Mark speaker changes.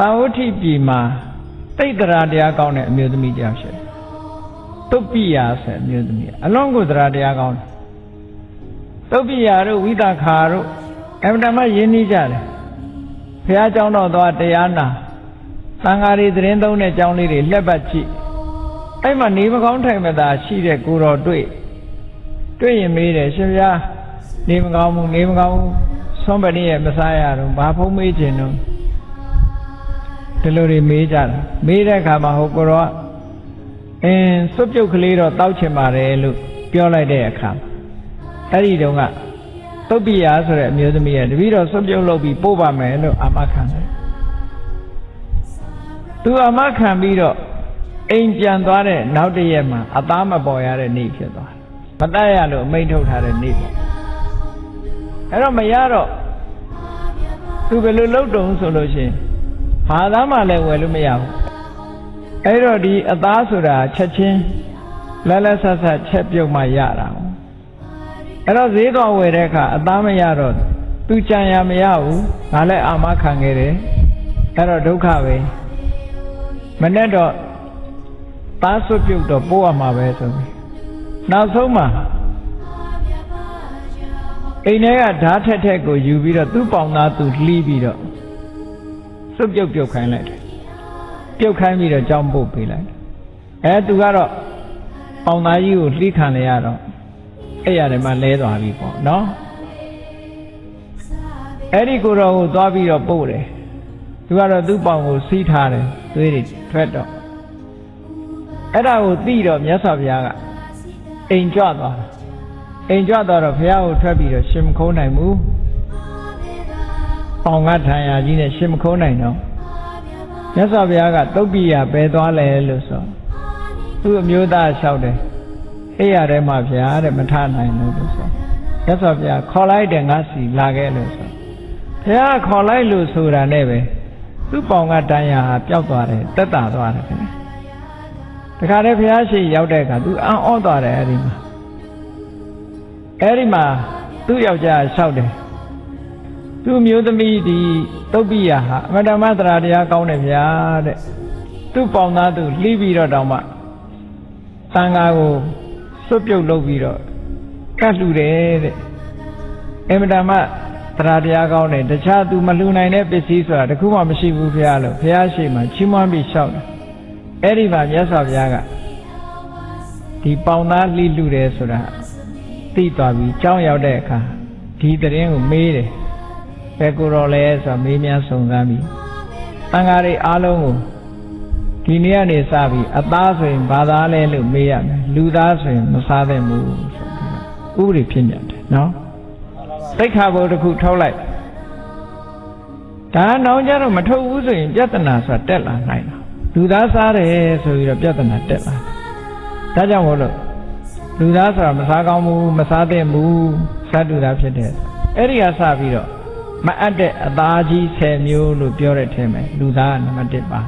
Speaker 1: တာဝတိပြည်မှာတိတ်တရာတရားကောင်းတဲ့အမျိုးသမီးတယောက်ရှိတယ်တုတ်ပိယဆိုအမျိုးသမီးအလုံးကိုတရာတရားကောင်းတယ်တုတ်ပိယတို့ဝိသခာတို့အမှန်တမ်းရင်းနှီးကြတယ်ဘုရားကျောင်းတော်သွားတရားနာသံဃာတွေသတင်းသုံးတဲ့ကျောင်းလေးတွေလက်ပတ်ကြည့်အဲ့မှာနေမကောင်းထိုင်မသာရှိတဲ့ကိုတော်တွေ့ရင်မေးတယ်ရှင်ဗျာနေမကောင်းဘူးဆွမ်းပဏိရဲ့မစားရတော့ဘာဖုံးမေးခြင်းတော့ဒီလိုတွေမေးကြတာမေးတဲ့အခါမှာဟိုကိုတော့စွပ်ပြုတ်ကလေးတော့တောက်ချင်ပါတယ်လို့ပြောလိုက်တဲ့အခါအဲ့ဒီတုန်းကတုတ်ပိယဆိုတဲ့အမျိုးသမီးရဲ့တပည့်တော်စွပ်ပြုတ်လုပ်ပြီးပို့ပါမယ်လို့အာမခံတယ်သူအာမခံပြီးတော့အိမ်ပြန်သွားတဲ့နောက်တစ်ရက်မှာအသားမပေါ်ရတဲ့နေ့ဖြစ်သွားတယ်မတတ်ရလို့အမိန့်ထုတ်ထားတဲ့နေ့ပေါ့အဲ့တော့မရတော့သူဘယ်လိုလုပ်တုံးဆိုလို့ရှိရင်ဘာသာမှလည်းဝယ်လို့မရဘူးအဲ့တော့ဒီအသားဆိုတာချက်ချင်းလက်ဆက်ဆက်ချက်ပြုတ်မှရတာအဲ့တော့ဈေးတော်ဝယ်တဲ့အခါအသားမရတော့သူကြံရမရဘူးငါလည်းအာမခံခဲ့တယ်အဲ့တော့ဒုက္ခပဲမနဲ့တော့သားစွပ်ပြုတ်တော့ပို့ရမှာပဲဆိုပြီးနောက်ဆုံးမှာအိမ်ထဲကဓာတ်ထက်ကိုယူပြီးတော့သူ့ပေါင်သားသူလှီးပြီးတော့စွပ်ပြုတ်ခိုင်းလိုက်တယ်ပြုတ်ခိုင်းပြီးတော့ကြောင်းပို့ပေးလိုက်သူကတော့ပေါင်သားကြီးကိုလှီးခံရတော့အဲ့ရတယ်မှလဲသွားပြီပေါ့နော်အဲ့ဒီကိုတော့ကိုသွားပြီးတော့ပို့တယ်သူကတော့သူ့ပေါင်ကိုစီးထားတယ်သွေးတွေထွက်တော့အဲ့ဒါကိုသိတော့မြတ်စွာဘုရားကအိမ်ကြွသွားတယ်အိမ်ကြွသွားတော့ဘုရားကိုထွက်ပြီးတော့ရှင်မခိုးနိုင်ဘူးပေါင်ကထံရကြီးနဲ့ရှင်မခိုးနိုင်တော့မြတ်စွာဘုရားကတုတ်ပိယပဲသွားလဲလို့ဆိုသူ့အမျိုးသားလျှောက်တယ်အဲ့ရထဲမှာဘုရားတဲ့မထနိုင်လို့ဆိုမြတ်စွာဘုရားခေါ်လိုက်တယ်ငါစီလာခဲ့လို့ဆိုဘုရားခေါ်လိုက်လို့ဆိုတာနဲ့ပဲသူ့ပေါင်ကတန်ရာဟာပျောက်သွားတယ်တက်တာသွားတယ်ခင်ဗျတခါတည်းဘုရားရှိရောက်တဲ့အခါသူအံ့ဩသွားတယ်အဲ့ဒီမှာသူ့ယောက်ျားလျှောက်တယ်သူ့မျိုးသမီးဒီတုတ်ပိယဟာအမတ္တမသရာတရားကောင်းတယ်ဗျာတဲ့သူ့ပေါင်သားသူလှီးပြီးတော့တောင်မှသံဃာကိုစွတ်ပြုတ်လုပ်ပြီးတော့ကတ်လှူတယ်တဲ့အမတ္တမသရာတရားကောင်းတယ်တခြားသူမလှူနိုင်တဲ့ပစ္စည်းဆိုတာတခုမှမရှိဘူးဗျာလို့ဘုရားရှိမှချီးမွမ်းပြီးလျှောက်တယ်အဲ့ဒီမှာမြတ်စွာဘုရားကဒီပေါင်သားလှီးလှူတယ်ဆိုတာသိသွားပြီကြောင်းရောက်တဲ့အခါဒီတရင်ကိုမေးတယ်ဘယ်ကိုတော့လဲဆိုတာမေးမြန်းစုံစမ်းပြီးတန်ဃာတွေအားလုံးကိုဒီနေ့ကနေစပြီးအသားဆိုရင်ဘာသာလဲလို့မေးရမယ်လူသားဆိုရင်မစားသင့်ဘူးဆိုပြီးဥပဒေဖြစ်မြတ်တယ်နော်သိက္ခာပုဒ်တစ်ခုထုတ်လိုက်ဒါနောင်ကြတော့မထုတ်ဘူးဆိုရင်ပြဿနာဆိုတာတက်လာနိုင်တာလူသားစားတယ်ဆိုပြီးတော့ပြဿနာတက်လာဒါကြောင့်မို့လို့လူသားဆိုတာမစားကောင်းဘူးမစားသင့်ဘူးစားတူတာဖြစ်တယ်အဲ့ဒီကစပြီးတော့မအပ်တဲ့အသားကြီး10မျိုးလို့ပြောတဲ့ထဲမှာလူသားကနံပါတ်1ပါ